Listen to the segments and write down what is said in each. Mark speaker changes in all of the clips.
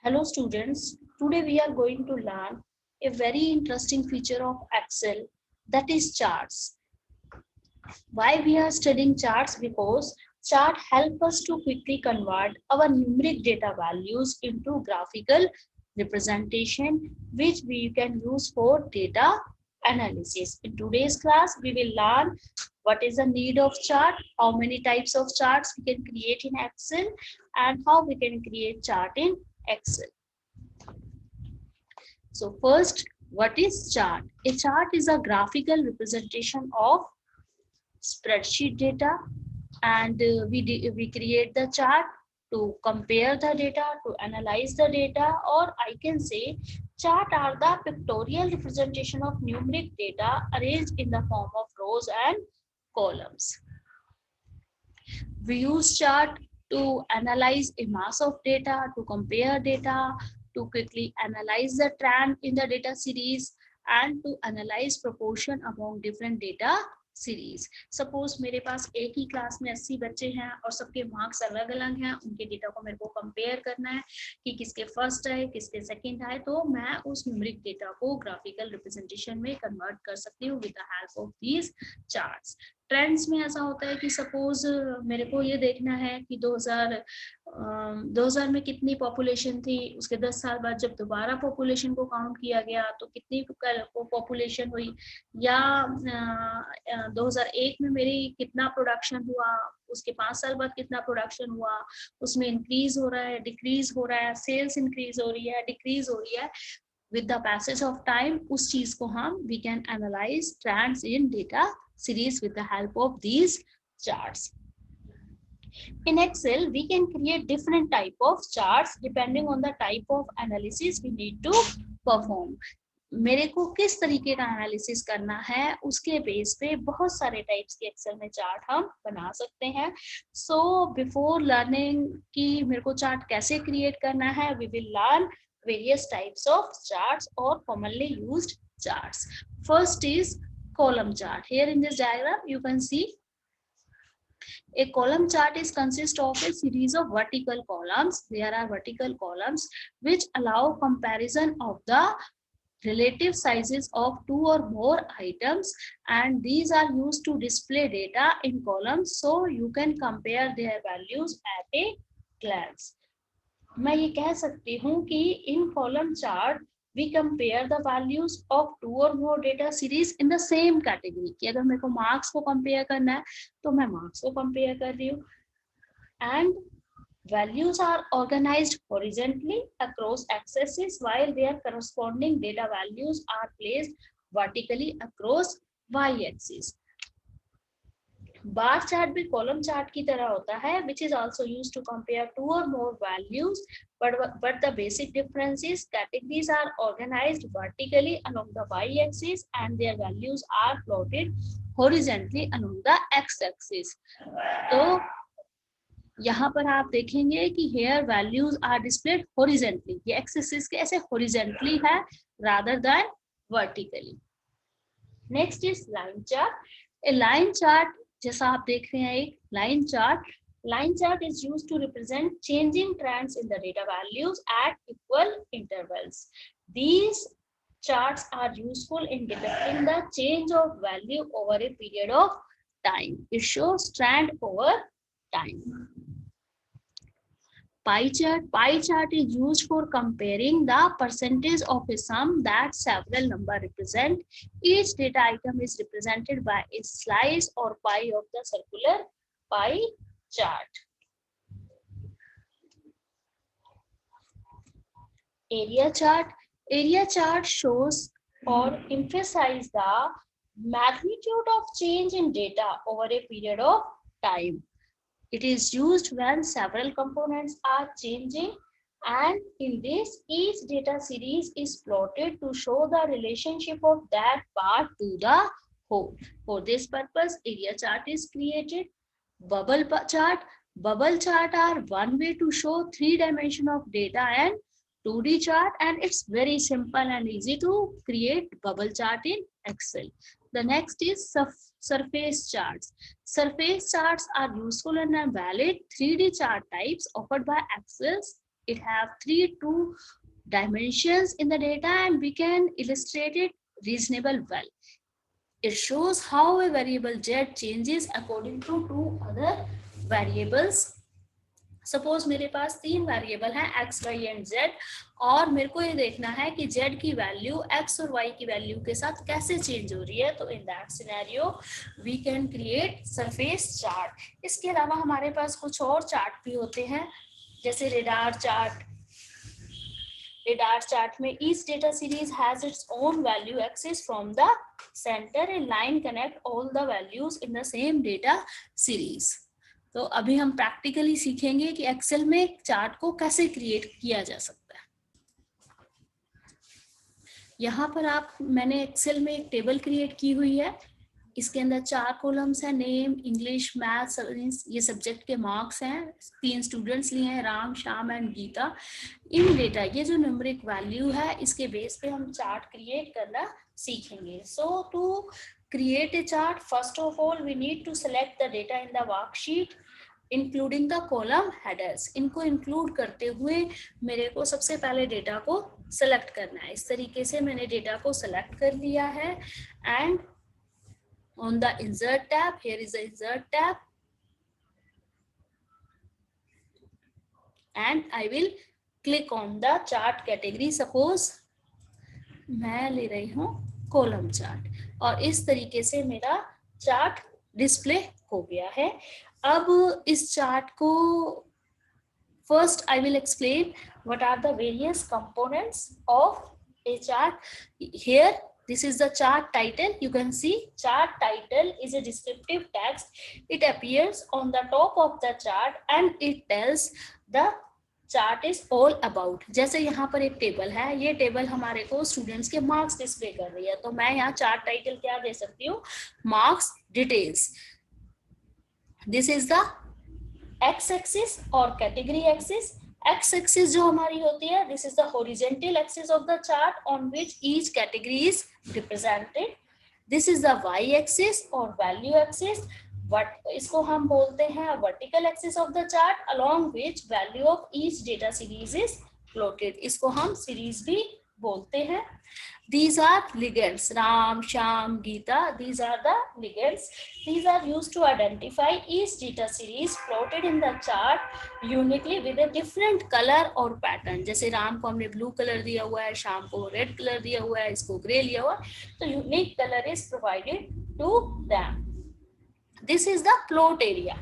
Speaker 1: Hello students, today we are going to learn a very interesting feature of Excel, that is charts. Why we are studying charts? Because chart help us to quickly convert our numeric data values into graphical representation which we can use for data analysis. In today's class we will learn what is the need of chart, how many types of charts we can create in Excel, and how we can create chart in Excel. So first, what is chart? A chart is a graphical representation of spreadsheet data, and we create the chart to compare the data, to analyze the data, or I can say chart are the pictorial representation of numeric data arranged in the form of rows and columns. We use chart to analyze a mass of data, to compare data, to quickly analyze the trend in the data series, and to analyze proportion among different data series. Suppose मेरे पास एक ही class में 80 बच्चे हैं और सबके marks अलग अलग हैं, उनके डेटा को मेरे को कंपेयर करना है कि किसके फर्स्ट आए किसके सेकंड आए, तो मैं उस न्यूमेरिक डेटा को ग्राफिकल रिप्रेजेंटेशन में कन्वर्ट कर सकती हूँ with the help of these charts. Trends में ऐसा होता है कि सपोज मेरे को ये देखना है कि 2000 में कितनी पॉपुलेशन थी, उसके 10 साल बाद जब दोबारा पॉपुलेशन को काउंट किया गया तो कितनी पॉपुलेशन हुई, या 2001 में मेरी कितना प्रोडक्शन हुआ, उसके 5 साल बाद कितना प्रोडक्शन हुआ, उसमें इंक्रीज हो रहा है डिक्रीज हो रहा है, सेल्स इंक्रीज हो रही है डिक्रीज हो रही है. With the passage of time उस चीज को हम we can analyze trends in data series with the help of these charts. In Excel we can create different type of charts depending on the type of analysis we need to perform. मेरे को किस तरीके का analysis करना है उसके base पे बहुत सारे टाइप्स के एक्सेल में चार्ट हम बना सकते हैं. सो बिफोर लर्निंग कि मेरे को चार्ट कैसे क्रिएट करना है, we will learn various types of charts or commonly used charts. First is column chart. Here in this diagram you can see a column chart is consist of a series of vertical columns. There are vertical columns which allow comparison of the relative sizes of two or more items, and these are used to display data in columns so you can compare their values at a glance. मैं ये कह सकती हूँ कि in column chart we compare the values of two or more data series in the same category. कि अगर मेरे को मार्क्स को कंपेयर करना है तो मैं मार्क्स को कंपेयर कर रही हूँ. And values are organized horizontally across axes while their corresponding data values are placed vertically across y-axis. Bar chart भी कॉलम चार्ट की तरह होता है which is also used to compare two or more values, but the basic difference is categories are organized vertically along the y-axis and their values are plotted horizontally along the x-axis. तो यहाँ पर आप देखेंगे कि here values are displayed horizontally. ये x-axis के ऐसे horizontally है rather than vertically. Next is line chart. A line chart जैसा आप देख रहे हैं एक line chart is used to represent changing trends in the data values at equal intervals. These charts are useful in depicting the change of value over a period of time. It shows trend over time. Pie chart is used for comparing the percentage of a sum that several numbers represent. Each data item is represented by a slice or pie of the circular pie chart. Area chart shows or emphasizes the magnitude of change in data over a period of time. It is used when several components are changing, and in this each data series is plotted to show the relationship of that part to the whole. For this purpose, area chart is created. Bubble chart are one way to show 3-dimension of data and 2D chart, and it's very simple and easy to create bubble chart in Excel. The next is surface charts. Surface charts are useful and valid 3D chart types offered by Excel It have 2 dimensions in the data and we can illustrate it reasonable well. It shows how a variable z changes according to 2 other variables. Suppose मेरे पास 3 variable हैं x, y and z और मेरे को ये देखना है कि z की वैल्यू x और y की वैल्यू के साथ कैसे चेंज हो रही है. तो in that scenario we can create surface chart. इसके अलावा हमारे पास कुछ और चार्ट भी होते हैं जैसे रेडार चार्ट. रेडार चार्ट में each data series has its own value axis. From the center a line connect all the values in the same data series. तो अभी हम प्रैक्टिकली सीखेंगे कि एक्सेल में एक चार्ट को कैसे क्रिएट किया जा सकता है. यहाँ पर मैंने एक्सेल में एक टेबल क्रिएट की हुई है. इसके अंदर 4 कॉलम्स हैं, नेम, इंग्लिश, मैथ्स, ये सब्जेक्ट के मार्क्स हैं. 3 स्टूडेंट्स लिए हैं, Ram, Shyam and Geeta. In data ये जो न्यूमेरिक वैल्यू है इसके बेस पे हम चार्ट क्रिएट करना सीखेंगे. सो to create a chart, first of all we need to select the data in the worksheet including the column headers. इनको इंक्लूड करते हुए मेरे को सबसे पहले डेटा को सेलेक्ट करना है. इस तरीके से मैंने डेटा को सेलेक्ट कर लिया है. And on the insert tab, here is the insert tab and I will click on the chart category. suppose मैं ले रही हूँ कॉलम चार्ट और इस तरीके से मेरा चार्ट डिस्प्ले हो गया है. अब इस चार्ट को first I will explain what are the various components of a chart. Here this is the chart title. You can see chart title is a descriptive text. It appears on the top of the chart and it tells the chart is all about. जैसे यहाँ पर एक table है, ये table हमारे को students के marks display कर रही है. तो मैं यहाँ चार्ट टाइटल क्या दे सकती हूँ, marks details. This is the x axis और कैटेगरी एक्सिस. एक्स एक्सिस जो हमारी होती है, this is the horizontal axis of the chart on which each category is represented. This is the y axis और वैल्यू एक्सिस. इसको हम बोलते हैं vertical axis of the chart along which value of each data series is plotted. इसको हम series भी बोलते हैं. These are ligands. Ram, Sham, Geeta. These are the ligands. These are used to identify each data series plotted in the chart uniquely with a different color or pattern. जैसे राम को हमने blue color दिया हुआ है, शाम को red color दिया हुआ है, इसको grey लिया हुआ है. तो unique color is provided to them. This is the plot area.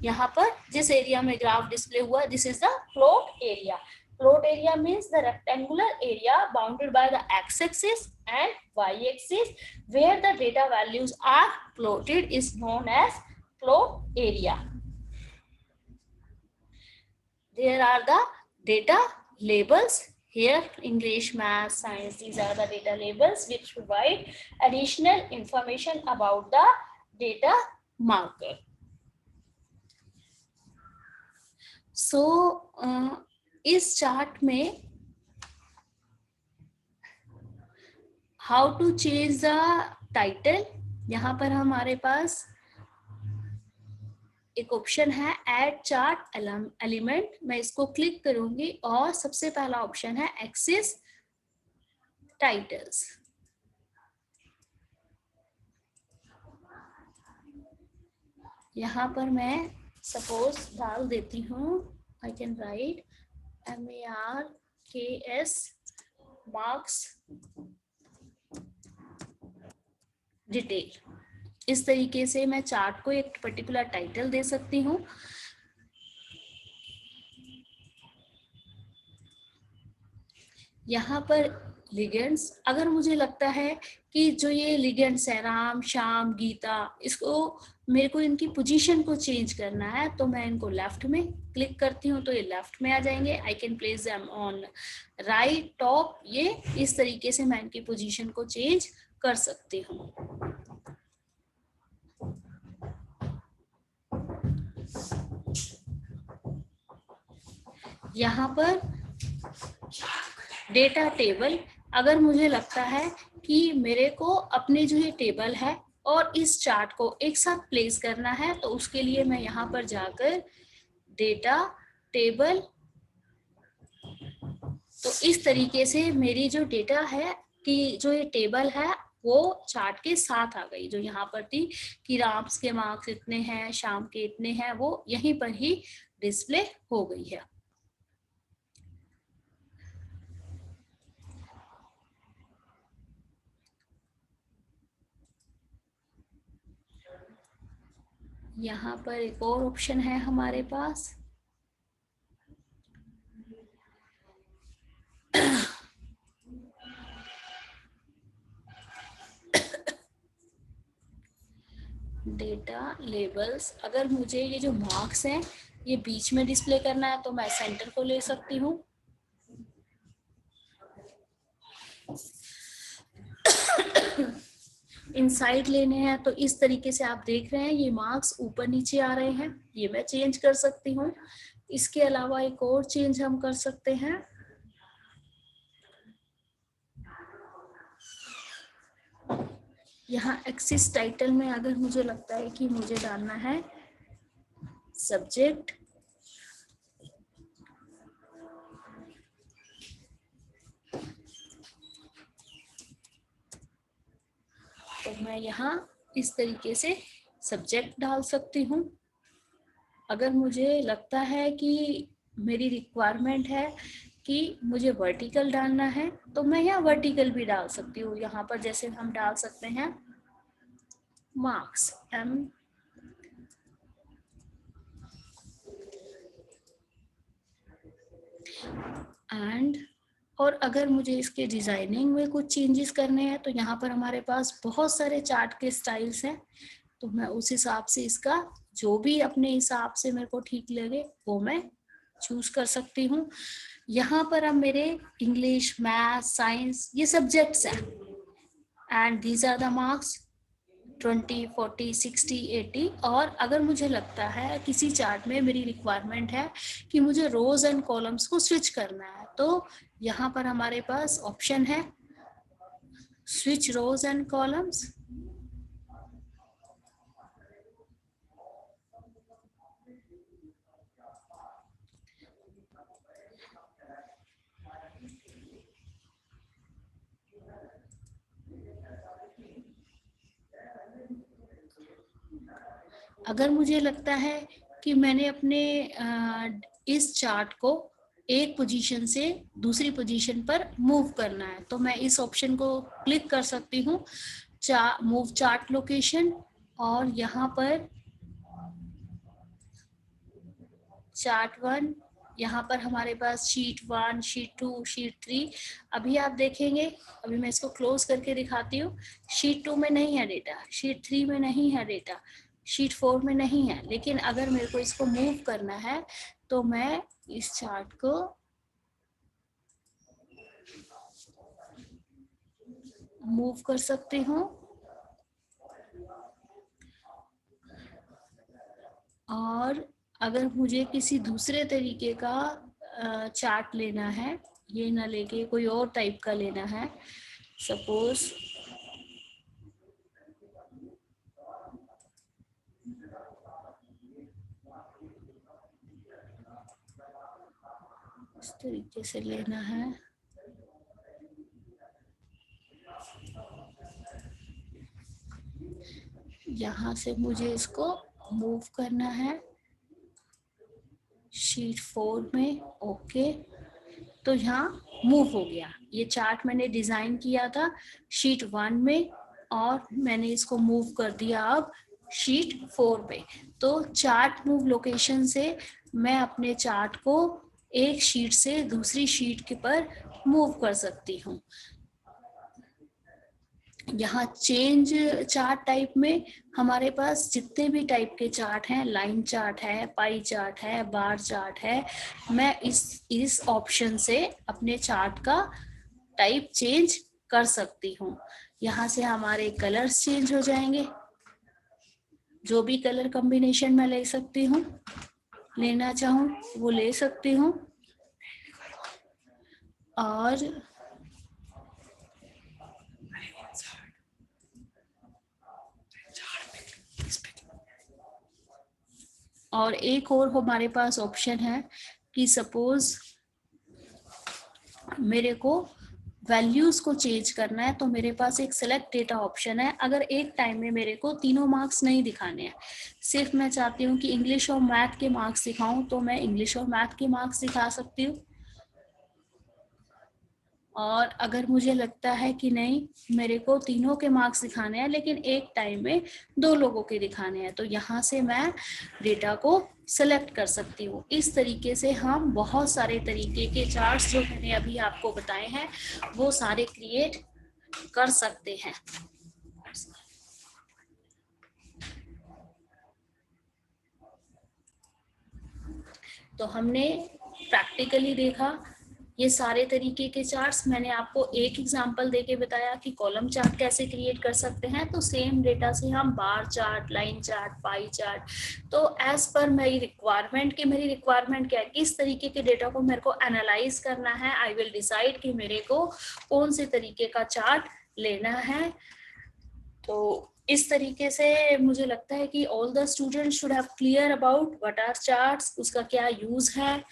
Speaker 1: यहाँ पर जिस एरिया में ग्राफ डिस्प्ले हुआ, this is the plot area. Plot area means the rectangular area bounded by the x-axis and y-axis where the data values are plotted is known as plot area. There are the data labels. Here English, Math, Science, these are the data labels which provide additional information about the data marker. So इस chart में how to change the title, यहाँ पर हमारे पास एक option है add chart element. मैं इसको click करूंगी और सबसे पहला ऑप्शन है एक्सिस टाइटल्स. यहाँ पर मैं सपोज डाल देती हूँ, I can write MARKS marks detail. इस तरीके से मैं चार्ट को एक पर्टिकुलर टाइटल दे सकती हूँ. यहाँ पर लिगेंड्स, अगर मुझे लगता है कि जो ये लिगेंड्स है राम, श्याम, गीता, इसको मेरे को इनकी पोजीशन को चेंज करना है तो मैं इनको लेफ्ट में क्लिक करती हूँ तो ये लेफ्ट में आ जाएंगे. I can place them on right top. ये इस तरीके से मैं इनकी पोजीशन को चेंज कर सकती हूँ. यहाँ पर डेटा टेबल, अगर मुझे लगता है कि मेरे को अपने जो ये टेबल है और इस चार्ट को एक साथ प्लेस करना है तो उसके लिए मैं यहाँ पर जाकर डेटा टेबल तो इस तरीके से मेरी जो डेटा है कि जो ये टेबल है वो चार्ट के साथ आ गई, जो यहाँ पर थी कि राम्स के मार्क्स इतने हैं, शाम के इतने हैं, वो यहीं पर ही डिस्प्ले हो गई है। यहाँ पर एक और ऑप्शन है हमारे पास, डेटा लेबल्स। अगर मुझे ये जो मार्क्स हैं ये बीच में डिस्प्ले करना है तो मैं सेंटर को ले सकती हूँ। इनसाइड लेने हैं तो इस तरीके से आप देख रहे हैं ये मार्क्स ऊपर नीचे आ रहे हैं, ये मैं चेंज कर सकती हूँ। इसके अलावा एक और चेंज हम कर सकते हैं, यहाँ एक्सिस टाइटल में अगर मुझे लगता है कि मुझे डालना है सब्जेक्ट, तो मैं यहाँ इस तरीके से सब्जेक्ट डाल सकती हूँ। अगर मुझे लगता है कि मेरी रिक्वायरमेंट है कि मुझे वर्टिकल डालना है तो मैं यहाँ वर्टिकल भी डाल सकती हूँ। यहाँ पर जैसे हम डाल सकते हैं मार्क्स M एंड, और अगर मुझे इसके डिजाइनिंग में कुछ चेंजेस करने हैं तो यहाँ पर हमारे पास बहुत सारे चार्ट के स्टाइल्स हैं, तो मैं उस हिसाब से इसका जो भी अपने हिसाब से मेरे को ठीक लगे वो मैं चूज कर सकती हूँ। यहाँ पर अब मेरे इंग्लिश, मैथ, साइंस ये सब्जेक्ट्स हैं and these are the marks 20, 40, 60, 80। और अगर मुझे लगता है किसी चार्ट में मेरी रिक्वायरमेंट है कि मुझे रोज एंड कॉलम्स को स्विच करना है तो यहाँ पर हमारे पास ऑप्शन है स्विच रोज एंड कॉलम्स। अगर मुझे लगता है कि मैंने अपने इस चार्ट को एक पोजीशन से दूसरी पोजीशन पर मूव करना है तो मैं इस ऑप्शन को क्लिक कर सकती हूँ, मूव चार्ट लोकेशन, और यहाँ पर चार्ट 1, यहाँ पर हमारे पास शीट 1, शीट 2, शीट 3। अभी आप देखेंगे, अभी मैं इसको क्लोज करके दिखाती हूँ, शीट 2 में नहीं है डेटा, शीट 3 में नहीं है डेटा, शीट 4 में नहीं है। लेकिन अगर मेरे को इसको मूव करना है तो मैं इस चार्ट को मूव कर सकती हूँ। और अगर मुझे किसी दूसरे तरीके का चार्ट लेना है, ये ना लेके कोई और टाइप का लेना है, सपोज इस तरीके से लेना है, यहाँ से मुझे इसको मूव करना है शीट 4 में। ओके, तो यहाँ मूव हो गया। ये चार्ट मैंने डिजाइन किया था शीट 1 में और मैंने इसको मूव कर दिया अब शीट 4 पे। तो चार्ट मूव लोकेशन से मैं अपने चार्ट को एक शीट से दूसरी शीट के पर मूव कर सकती हूँ। यहाँ चेंज चार्ट टाइप में हमारे पास जितने भी टाइप के चार्ट हैं, लाइन चार्ट है, पाई चार्ट है, बार चार्ट है, मैं इस ऑप्शन से अपने चार्ट का टाइप चेंज कर सकती हूँ। यहाँ से हमारे कलर्स चेंज हो जाएंगे, जो भी कलर कॉम्बिनेशन मैं ले सकती हूँ, लेना चाहूँ वो ले सकती हूँ। और एक और हमारे पास ऑप्शन है कि सपोज मेरे को वैल्यूज को चेंज करना है, तो मेरे पास एक सेलेक्ट डेटा ऑप्शन है। अगर एक टाइम में मेरे को तीनों मार्क्स नहीं दिखाने हैं, सिर्फ मैं चाहती हूँ कि इंग्लिश और मैथ के मार्क्स दिखाऊं, तो मैं इंग्लिश और मैथ के मार्क्स दिखा सकती हूँ। और अगर मुझे लगता है कि नहीं मेरे को तीनों के मार्क्स दिखाने हैं लेकिन एक टाइम में 2 लोगों के दिखाने हैं, तो यहाँ से मैं डेटा को सेलेक्ट कर सकती हूँ। इस तरीके से हम बहुत सारे तरीके के चार्ट्स जो मैंने अभी आपको बताए हैं वो सारे क्रिएट कर सकते हैं। तो हमने प्रैक्टिकली देखा ये सारे तरीके के चार्ट्स। मैंने आपको एक एग्जांपल देके बताया कि कॉलम चार्ट कैसे क्रिएट कर सकते हैं। तो सेम डेटा से हम bar chart, line chart, pie chart, तो एज पर मेरी रिक्वायरमेंट क्या है, किस तरीके के डेटा को मेरे को एनालाइज करना है, आई विल डिसाइड कि मेरे को कौन से तरीके का चार्ट लेना है। तो इस तरीके से मुझे लगता है कि all the students should have clear about what are charts, उसका क्या यूज है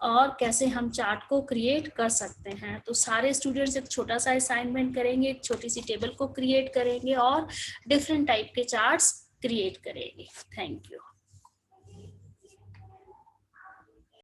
Speaker 1: और कैसे हम चार्ट को क्रिएट कर सकते हैं। तो सारे स्टूडेंट्स एक छोटा सा असाइनमेंट करेंगे, एक छोटी सी टेबल को क्रिएट करेंगे और डिफरेंट टाइप के चार्ट्स क्रिएट करेंगे। Thank you.